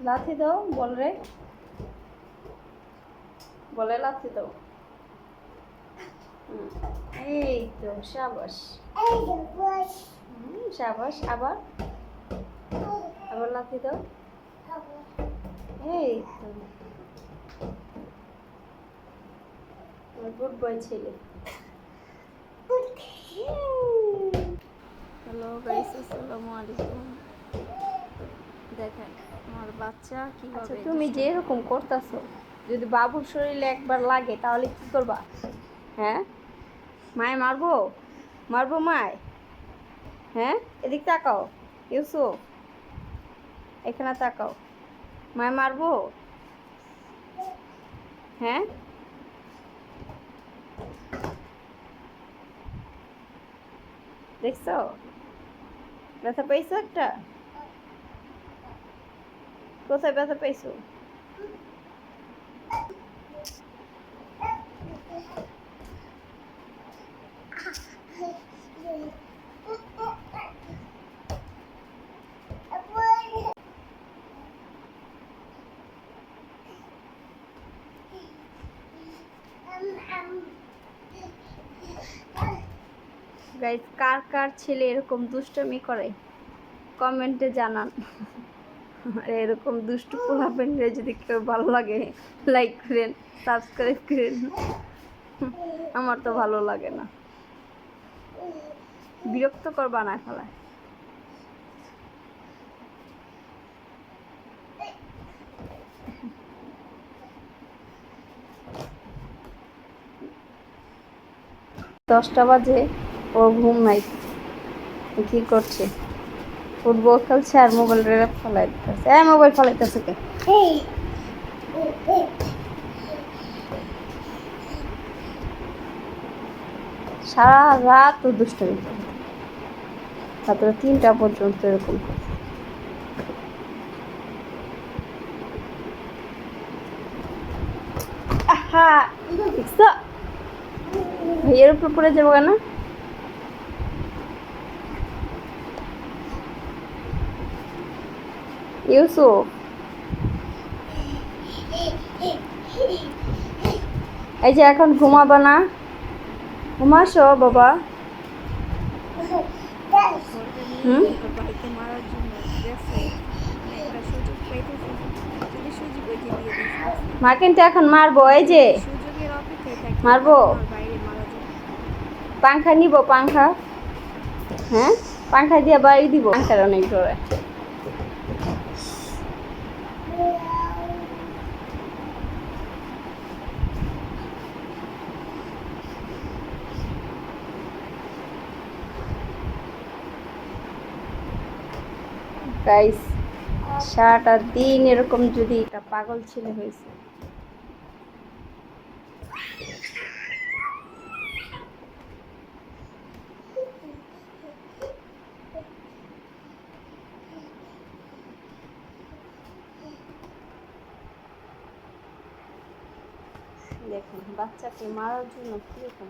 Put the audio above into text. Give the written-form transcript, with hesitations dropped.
লাথি দাও, বল রে, বলে লাথি দাও। এই তো সাবাস, সাবাস। আবার আবার লাথি দাও। এই তো গুড বয় ছেলে। হ্যালো গাইস, আসসালামু আলাইকুম। দেখেন আমার বাচ্চা কিভাবে। তুমি যে এরকম করতেছো, যদি বাবুর শরীরে একবার লাগে তাহলে কি করবা? হ্যাঁ, মায় মারবো? মারবো মায়? হ্যাঁ, এদিক তাকাও ইউসুফ, এখানে তাকাও। মায় মারবো? হ্যাঁ, দেখছো ব্যথা পাইছো একটা? কোথায় ব্যথা পাইছো? গাইস, কার কার ছেলে এরকম দুষ্টুমি করে কমেন্টে জানান। আর এরকম দুষ্টু পোলাপেনরে যদি কেউ ভালো লাগে লাইক করেন, সাবস্ক্রাইব করেন। আমার তো ভালো লাগে না, বিরক্ত করবা না খেলায়। দশটা বাজে, ওর ঘুম নাই। কি করছে? ফুটবল খেলছে আর মোবাইল ফেলাই দিতেছে। মোবাইল ফেলাইতেছে কে? সারা রাত ও দুষ্টুমি করে, তারপরে 3টা পর্যন্ত এরকম। আহা, দেখছো ভাইয়ের উপর পড়ে যাবো কেন? ইউসুফ, এই যে এখন ঘুমাবা না? ঘুমাসো বাবা। মা কিন্তু এখন মারবো, এই যে মারবো। পাংখা নিব, পাংখা। হ্যাঁ, পাংখা দিয়ে বাড়ি দিব। পাংখার অনেক জোরে। গাইস, সারাটা দিন এরকম যদি একটা পাগল ছেলে হয়েছে। দেখুন বাচ্চাকে মারার জন্য কিরকম